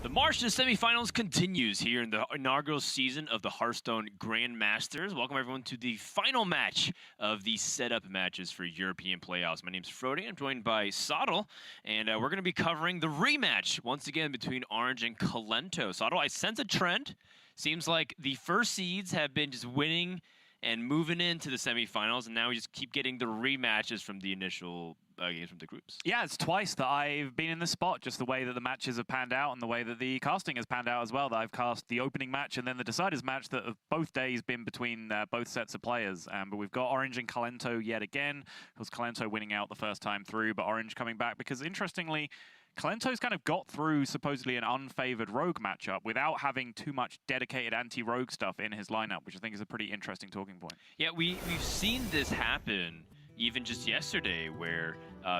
The march to the semifinals continues here in the inaugural season of the Hearthstone Grandmasters. Welcome everyone to the final match of the setup matches for European playoffs. My name is Frody. I'm joined by Sottle, and we're going to be covering the rematch once again between Orange and Kalento. Sottle, I sense a trend. Seems like the first seeds have been just winning and moving into the semifinals, and now we just keep getting the rematches from the initial games from the groups. Yeah, it's twice that I've been in this spot, just the way that the matches have panned out and the way that the casting has panned out as well, that I've cast the opening match and then the deciders match that have both days been between both sets of players. But we've got Orange and Kalento yet again. It was Kalento winning out the first time through, but Orange coming back because, interestingly, Kalento's kind of got through supposedly an unfavored rogue matchup without having too much dedicated anti-rogue stuff in his lineup, which I think is a pretty interesting talking point. Yeah, we've seen this happen even just yesterday, where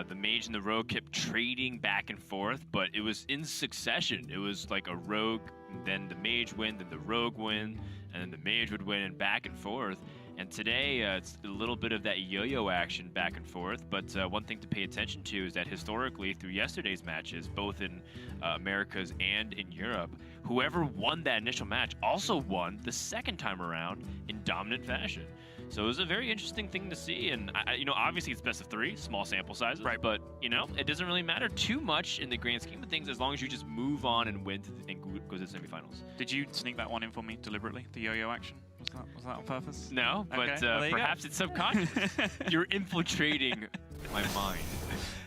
the mage and the rogue kept trading back and forth, but it was in succession. It was like a rogue, then the mage win, then the rogue win, and then the mage would win, and back and forth. And today, it's a little bit of that yo-yo action back and forth, but one thing to pay attention to is that historically, through yesterday's matches, both in Americas and in Europe, whoever won that initial match also won the second time around in dominant fashion. So it was a very interesting thing to see, and obviously it's best of three, small sample sizes, right? But it doesn't really matter too much in the grand scheme of things as long as you just move on and win and go to the semifinals. Did you sneak that one in for me deliberately? The yo-yo action? Was that on purpose? No, okay. But well, perhaps it's subconscious. You're infiltrating my mind.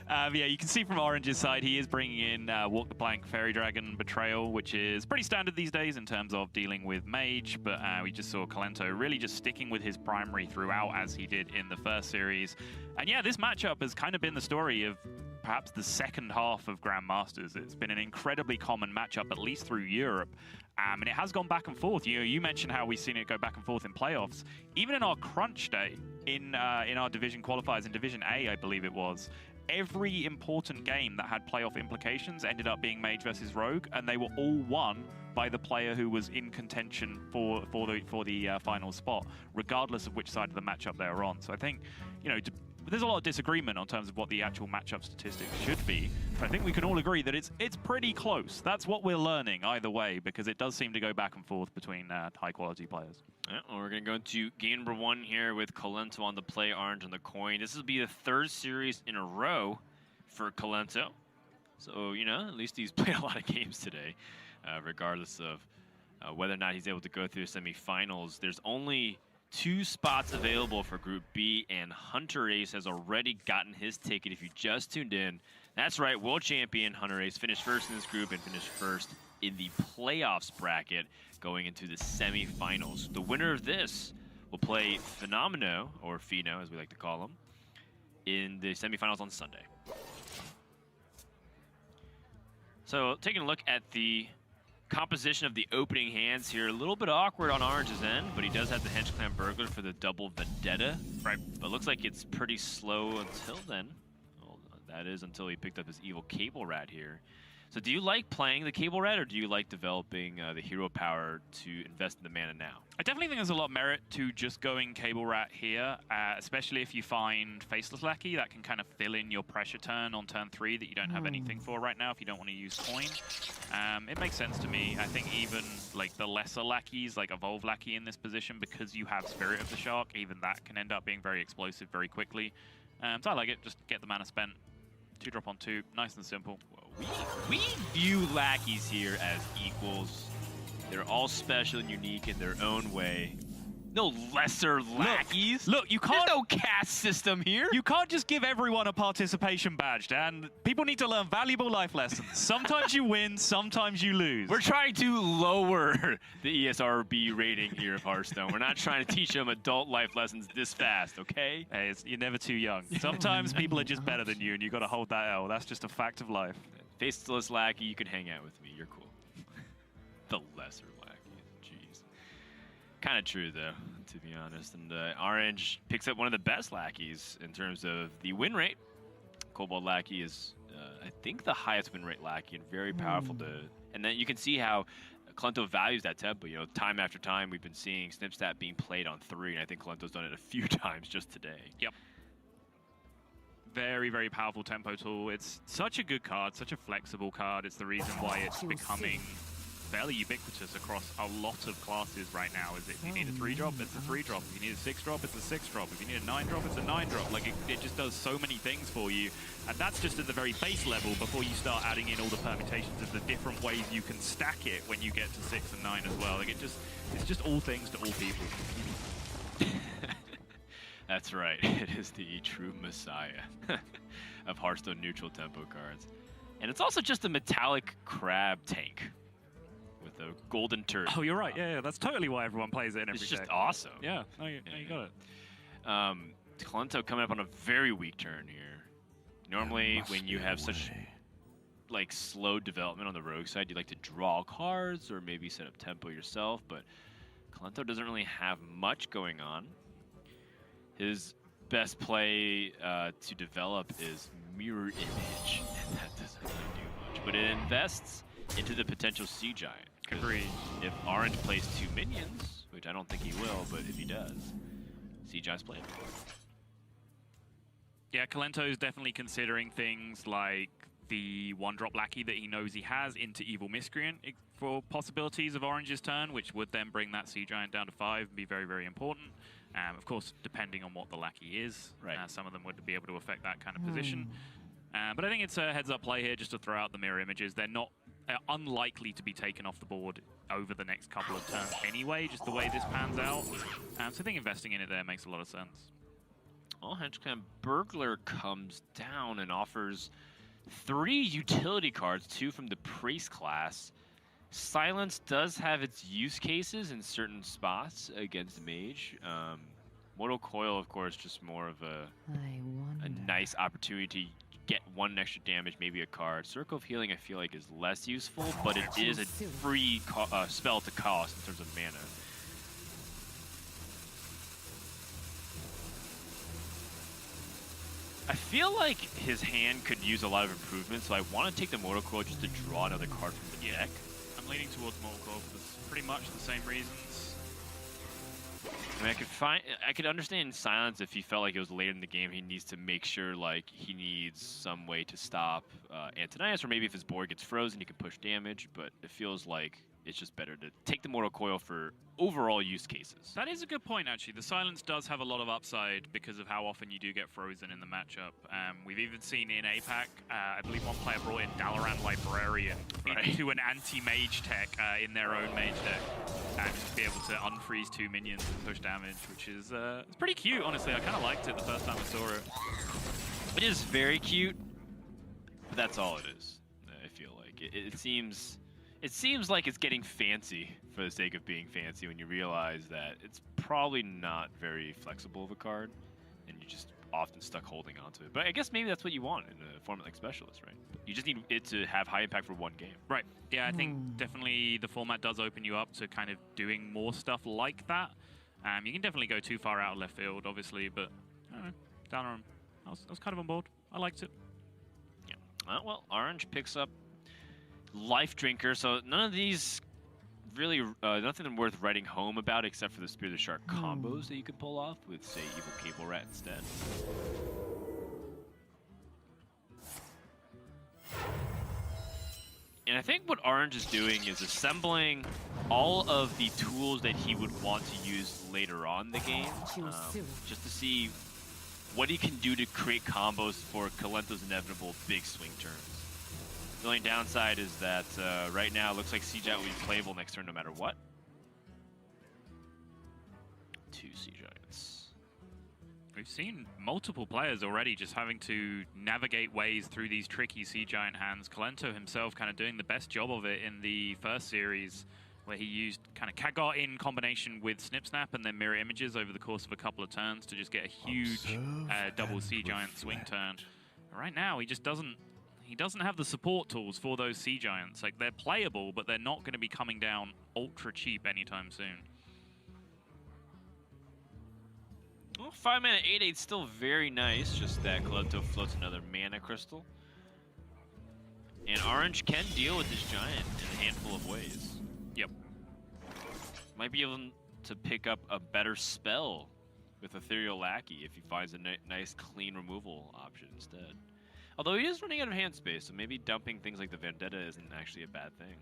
Yeah, you can see from Orange's side, he is bringing in Walk the Plank, Fairy Dragon, Betrayal, which is pretty standard these days in terms of dealing with Mage, but we just saw Kalento really just sticking with his primary throughout as he did in the first series. And yeah, this matchup has kind of been the story of perhaps the second half of Grandmasters. It's been an incredibly common matchup, at least through Europe. And it has gone back and forth. You mentioned how we've seen it go back and forth in playoffs. Even in our crunch day, in our division qualifiers, in Division A, I believe it was, every important game that had playoff implications ended up being Mage versus Rogue, and they were all won by the player who was in contention for the final spot, regardless of which side of the matchup they were on. So I think, there's a lot of disagreement on terms of what the actual matchup statistics should be, but I think we can all agree that it's pretty close. That's what we're learning either way, because it does seem to go back and forth between high-quality players. Yeah, well, we're going to go into game number one here with Kalento on the play, Orange on the coin. This will be the third series in a row for Kalento. So, at least he's played a lot of games today, regardless of whether or not he's able to go through the semifinals. There's only 2 spots available for Group B, and Hunter Ace has already gotten his ticket. If you just tuned in, that's right, world champion Hunter Ace finished first in this group and finished first in the playoffs bracket going into the semifinals. The winner of this will play Phenomeno, or Pheno as we like to call him, in the semifinals on Sunday. So taking a look at the composition of the opening hands here, a little bit awkward on Orange's end, but he does have the Hench Clan Burglar for the double Vendetta. Right. But looks like it's pretty slow until then. Well, that is until he picked up his evil Cable Rat here. So do you like playing the Cable Rat, or do you like developing the hero power to invest in the mana now? I definitely think there's a lot of merit to just going Cable Rat here, especially if you find Faceless Lackey. That can kind of fill in your pressure turn on turn 3 that you don't have anything for right now if you don't want to use coin. It makes sense to me. I think even like the lesser lackeys, like Evolve Lackey in this position, because you have Spirit of the Shark, even that can end up being very explosive very quickly. So I like it. Just get the mana spent. 2-drop on 2, nice and simple. We view lackeys here as equals. They're all special and unique in their own way. No lesser lackeys. Look, you can't. There's no caste system here. You can't just give everyone a participation badge, Dan. People need to learn valuable life lessons. Sometimes you win, sometimes you lose. We're trying to lower the ESRB rating here of Hearthstone. We're not trying to teach them adult life lessons this fast, okay? Hey, you're never too young. Sometimes people are just better than you, and you got to hold that L. That's just a fact of life. Faceless Lackey, you can hang out with me. You're cool. The lesser Lackey, jeez. Kind of true, though, to be honest. And Orange picks up one of the best lackeys in terms of the win rate. Cobalt Lackey is, I think, the highest win rate lackey and very powerful to. And then you can see how Kalento values that tempo. Time after time, we've been seeing Snipstat being played on 3, and I think Kalento's done it a few times just today. Yep. very, very powerful tempo tool. It's such a good card, such a flexible card. It's the reason why it's becoming fairly ubiquitous across a lot of classes right now. Is if you need a 3-drop, it's a 3-drop. If you need a 6-drop, it's a 6-drop. If you need a 9-drop, it's a 9-drop. Like, it just does so many things for you. And that's just at the very base level before you start adding in all the permutations of the different ways you can stack it when you get to 6 and 9 as well. Like, it's just all things to all people. That's right. It is the true messiah of Hearthstone neutral tempo cards. And it's also just a metallic crab tank with a golden turret. Oh, you're right. Yeah, that's totally why everyone plays it in every It's just deck. awesome. Yeah, no, you got it. Kalento coming up on a very weak turn here. Normally, when you have such like slow development on the rogue side, you like to draw cards or maybe set up tempo yourself, but Kalento doesn't really have much going on. His best play to develop is Mirror Image, and that doesn't really do much. But it invests into the potential Sea Giant. Agreed. If Orange plays 2 minions, which I don't think he will, but if he does, Sea Giant's playing. Yeah, Kalento's definitely considering things like the 1-drop Lackey that he knows he has into Evil Miscreant for possibilities of Orange's turn, which would then bring that Sea Giant down to 5 and be very, very important. Of course, depending on what the Lackey is, right. Some of them would be able to affect that kind of position. But I think it's a heads-up play here just to throw out the mirror images. They're not unlikely to be taken off the board over the next couple of turns anyway, just the way this pans out. So I think investing in it there makes a lot of sense. Well, Henchclan Burglar comes down and offers 3 utility cards, 2 from the Priest class. Silence does have its use cases in certain spots against Mage. Mortal Coil, of course, just more of a nice opportunity to get 1 extra damage, maybe a card. Circle of Healing, I feel like, is less useful, but it is a free spell to cost in terms of mana. I feel like his hand could use a lot of improvement, so I want to take the Mortal Coil just to draw another card from the deck. I'm leaning towards Mortal Coil for pretty much the same reasons. I mean, I could understand Silence if he felt like it was late in the game. He needs to make sure like he needs some way to stop Antonius, or maybe if his board gets frozen, he can push damage. But it feels like it's just better to take the Mortal Coil for overall use cases. That is a good point, actually. The Silence does have a lot of upside because of how often you do get frozen in the matchup. We've even seen in APAC, I believe one player brought in Dalaran Librarian into an anti-mage tech in their own mage deck, and just be able to unfreeze 2 minions and push damage, which is it's pretty cute, honestly. I kind of liked it the first time I saw it. It is very cute, but that's all it is. I feel like it seems like it's getting fancy for the sake of being fancy when you realize that it's probably not very flexible of a card, and you're just often stuck holding onto it. But I guess maybe that's what you want in a format like Specialist, right? You just need it to have high impact for 1 game. Right. Yeah, I think definitely the format does open you up to kind of doing more stuff like that. You can definitely go too far out of left field, obviously, but I don't know. Dalaran, I was kind of on board. I liked it. Yeah. Well, Orange picks up Life Drinker, so none of these really, nothing worth writing home about except for the Spear of the Shark combos that you can pull off with, say, Evil Cable Rat instead. And I think what Orange is doing is assembling all of the tools that he would want to use later on in the game, just to see what he can do to create combos for Kalento's inevitable big swing turns. The only downside is that right now it looks like Sea Giant will be playable next turn no matter what. 2 Sea Giants. We've seen multiple players already just having to navigate ways through these tricky Sea Giant hands. Kalento himself kind of doing the best job of it in the first series, where he used kind of Kagot in combination with Snip Snap and then Mirror Images over the course of a couple of turns to just get a huge double Sea Giant swing turn. Right now, he just doesn't have the support tools for those Sea Giants. Like, they're playable, but they're not going to be coming down ultra cheap anytime soon. Well, 5 mana 8/8 still very nice, just that Kalento floats another mana crystal. And Orange can deal with this giant in a handful of ways. Yep. Might be able to pick up a better spell with Ethereal Lackey if he finds a nice clean removal option instead. Although he is running out of hand space, so maybe dumping things like the Vendetta isn't actually a bad thing.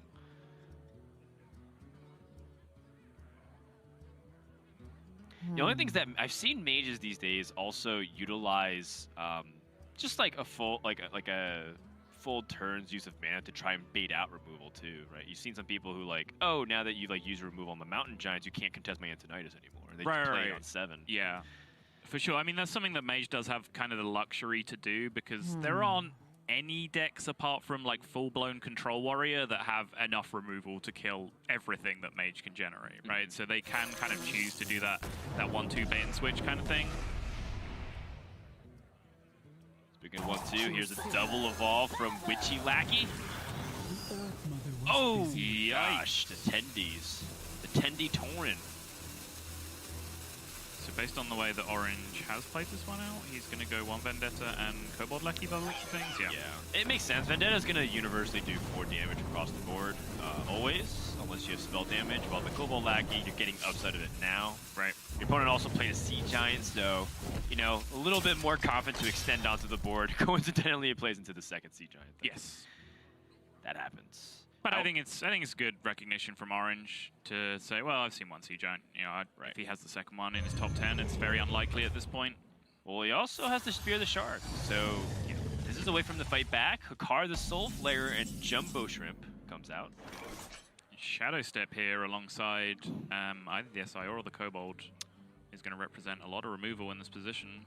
The only things that I've seen mages these days also utilize just like a full full turn's use of mana to try and bait out removal too, right? You've seen some people who like, oh, now that you like use removal on the Mountain Giants, you can't contest my Antonitis anymore. They just play it on 7. Yeah, for sure. I mean, that's something that Mage does have kind of the luxury to do because there aren't any decks apart from like full-blown Control Warrior that have enough removal to kill everything that Mage can generate, right? So they can kind of choose to do that 1-2 bait and switch kind of thing. Speaking of 1-2, here's a double evolve from Witchy Lackey. Oh, gosh, the Tendies. The Tendi Tauren. So based on the way that Orange has played this one out, he's going to go 1 Vendetta and Kobold Lackey by the looks of things. Yeah, it makes sense. Vendetta's going to universally do 4 damage across the board, always, unless you have spell damage. While the Kobold Lackey, you're getting upside of it now. Right. Your opponent also played a Sea Giant, so, you know, a little bit more confident to extend onto the board. Coincidentally, it plays into the second Sea Giant. Yes. That happens. But I think it's good recognition from Orange to say, well, I've seen 1 Sea Giant. You know, if he has the second one in his top 10, it's very unlikely at this point. Well, he also has to Spear the Shark, so this is a way for him to fight back. Hakar the Soul Flayer and Jumbo Shrimp comes out. Shadow Step here alongside either the SI or the Kobold is going to represent a lot of removal in this position.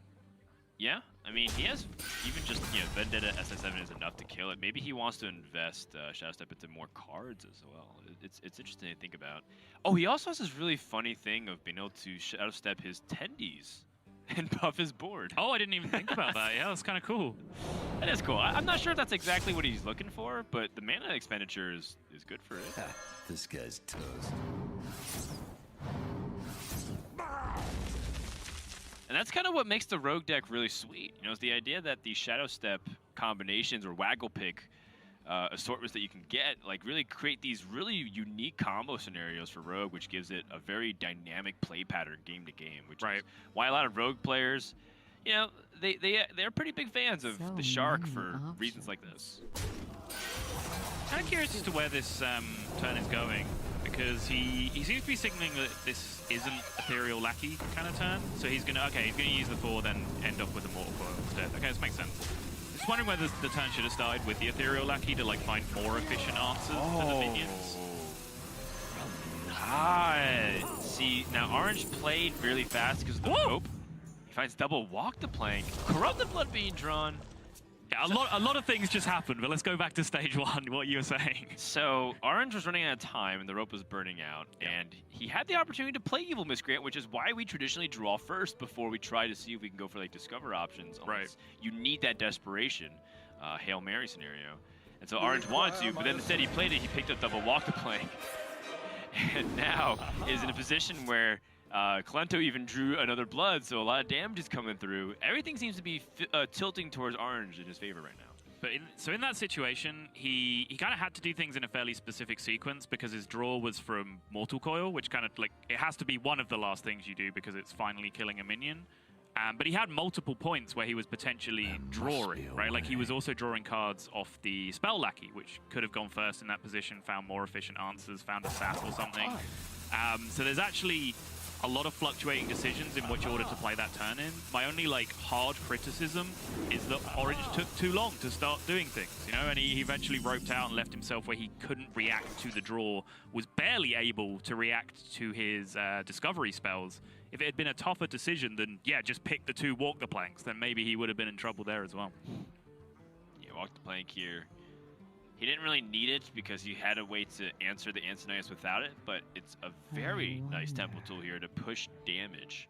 Yeah, I mean, he has even just, you know, Vendetta SS7 is enough to kill it. Maybe he wants to invest Shadow Step into more cards as well. It's interesting to think about. Oh, he also has this really funny thing of being able to Shadow Step his Tendies and buff his board. Oh, I didn't even think about that. Yeah, that's kind of cool. That is cool. I'm not sure if that's exactly what he's looking for, but the mana expenditure is good for it. This guy's toast. And that's kind of what makes the Rogue deck really sweet. You know, it's the idea that these Shadow Step combinations or Waggle Pick assortments that you can get, like, really create these really unique combo scenarios for Rogue, which gives it a very dynamic play pattern game to game, which is why a lot of Rogue players, you know, they're pretty big fans of the Shark for reasons like this. Kind of curious as to where this turn is going, because he seems to be signaling that this isn't Ethereal Lackey kind of turn. So he's gonna use the 4, then end up with a Mortal Coil instead. Okay, this makes sense. Just wondering whether the turn should have started with the Ethereal Lackey to like find more efficient answers to the minions. See, now Orange played really fast because of the rope. He finds double walk the plank. Corrupted Blood being drawn. Yeah, a lot of things just happened, but let's go back to stage 1, what you were saying. So, Orange was running out of time, and the rope was burning out, and he had the opportunity to play Evil Miscreant, which is why we traditionally draw first before we try to see if we can go for, like, Discover options, unless you need that desperation Hail Mary scenario. And so Orange wanted to, but then instead he played it, he picked up double walk the plank, and now is in a position where Kolento even drew another blood, so a lot of damage is coming through. Everything seems to be tilting towards Orange in his favor right now. But in that situation, he kind of had to do things in a fairly specific sequence because his draw was from Mortal Coil, which kind of like, it has to be one of the last things you do because it's finally killing a minion. But he had multiple points where he was potentially drawing, right? Like he was also drawing cards off the Spell Lackey, which could have gone first in that position, found more efficient answers, found a sap or something. So there's actually a lot of fluctuating decisions in which order to play that turn in. My only like hard criticism is that Orange took too long to start doing things, you know, and he eventually roped out and left himself where he couldn't react to the draw, was barely able to react to his discovery spells. If it had been a tougher decision than, yeah, just pick the 2 walk the planks, then maybe he would have been in trouble there as well. Yeah, walk the plank here. He didn't really need it because he had a way to answer the Antonitis without it, but it's a very nice tempo tool here to push damage.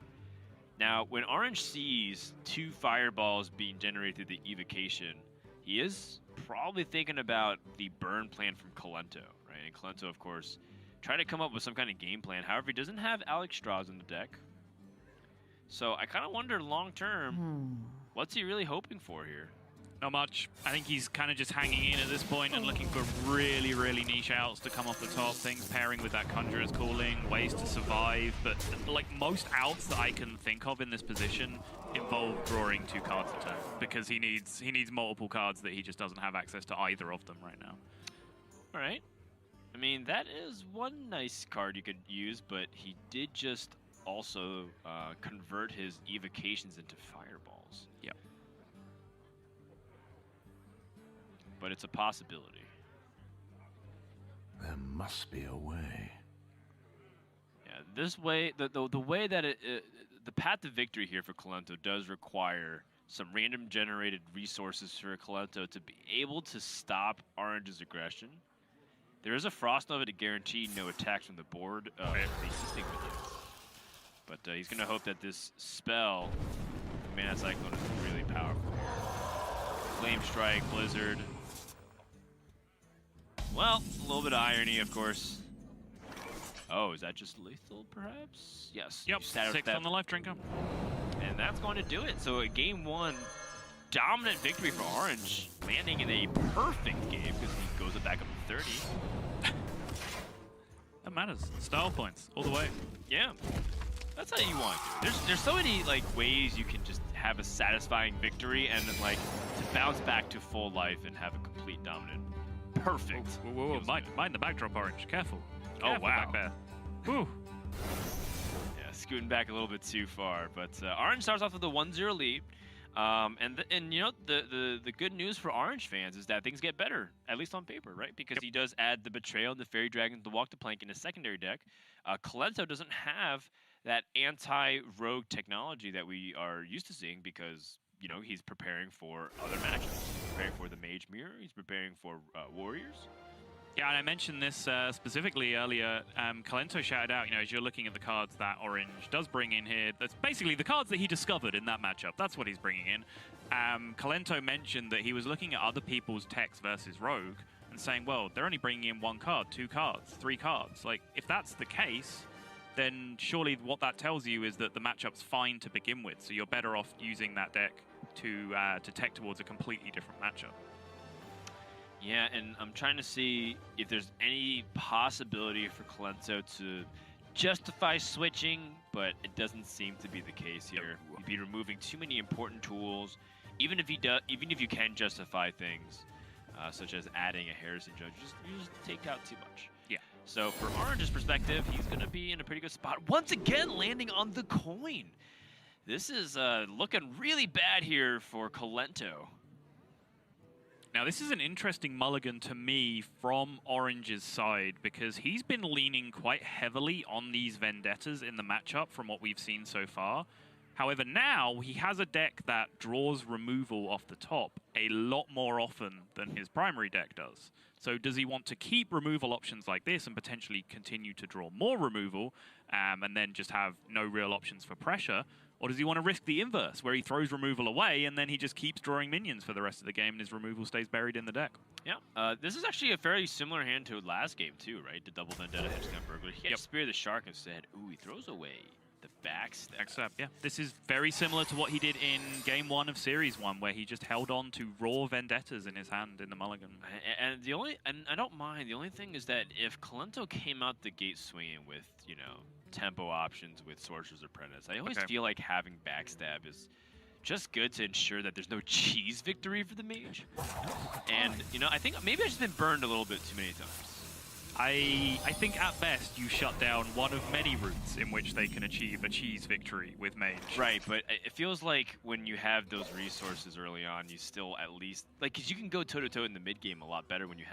Now, when Orange sees 2 fireballs being generated through the evocation, he is probably thinking about the burn plan from Kolento, right? And Kolento, of course, trying to come up with some kind of game plan. However, he doesn't have Alex Strauss in the deck. So I kind of wonder long-term, what's he really hoping for here? Not much. I think he's kind of just hanging in at this point and looking for really, really niche outs to come off the top. Things pairing with that Conjurer's Calling, ways to survive. But like most outs that I can think of in this position involve drawing 2 cards a turn because he needs multiple cards that he just doesn't have access to either of them right now. All right. I mean, that is one nice card you could use, but he did just also convert his evocations into fireballs. Yep. But it's a possibility. There must be a way. Yeah, this way, the way that the path to victory here for Kolento does require some random generated resources for Kolento to be able to stop Orange's aggression. There is a Frost Nova to guarantee no attacks from the board of the existing minions. But he's going to hope that this spell, Mana Cyclone, is really powerful. Flame Strike, Blizzard. Well, a little bit of irony, of course. Oh, is that just lethal, perhaps? Yes. Yep, 6 on the Life Drinker. And that's going to do it. So a game 1, dominant victory for Orange, landing in a perfect game because he goes it back up to 30. That matters. Style points, all the way. Yeah, that's how you want to. There's so many like ways you can just have a satisfying victory and then like to bounce back to full life and have a complete dominant. Perfect. Whoa. Mind the backdrop, Orange. Careful. Oh, Careful wow. back there. Whew. Yeah, scooting back a little bit too far. But Orange starts off with a 1-0 lead. And you know, the good news for Orange fans is that things get better, at least on paper, right? Because he does add the Betrayal and the Fairy Dragon, the Walk the Plank in his secondary deck. Kolento doesn't have that anti-rogue technology that we are used to seeing because, you know, he's preparing for other matchups. He's preparing for the Mage Mirror. He's preparing for Warriors. Yeah, and I mentioned this specifically earlier. Kolento shouted out, you know, as you're looking at the cards that Orange does bring in here, that's basically the cards that he discovered in that matchup. That's what he's bringing in. Kolento mentioned that he was looking at other people's techs versus Rogue and saying, well, they're only bringing in 1 card, 2 cards, 3 cards. Like, if that's the case, then surely what that tells you is that the matchup's fine to begin with. So you're better off using that deck to tech towards a completely different matchup. Yeah, and I'm trying to see if there's any possibility for Kolento to justify switching, but it doesn't seem to be the case here. He'd be removing too many important tools. Even if you can justify things, such as adding a Heresy Judge, you just take out too much. Yeah. So for Orange's perspective, he's going to be in a pretty good spot. Once again, landing on the coin. This is looking really bad here for Kolento. Now, this is an interesting mulligan to me from Orange's side because he's been leaning quite heavily on these Vendettas in the matchup from what we've seen so far. However, now he has a deck that draws removal off the top a lot more often than his primary deck does. So does he want to keep removal options like this and potentially continue to draw more removal and then just have no real options for pressure? Or does he want to risk the inverse, where he throws removal away and then he just keeps drawing minions for the rest of the game and his removal stays buried in the deck? Yeah, this is actually a very similar hand to last game too, right? The double Vendetta Hedgescamp Burglar. He had Spear the Shark instead. Ooh, he throws away the backstab. Yeah, this is very similar to what he did in Game 1 of Series 1, where he just held on to raw Vendettas in his hand in the mulligan. And I don't mind, the only thing is that if Kolento came out the gate swinging with, you know, tempo options with Sorcerer's Apprentice, I always feel like having backstab is just good to ensure that there's no cheese victory for the mage. And, you know, I think maybe I've just been burned a little bit too many times. I think at best you shut down one of many routes in which they can achieve a cheese victory with mage. Right, but it feels like when you have those resources early on, you still at least, like, because you can go toe-to-toe in the mid game a lot better when you have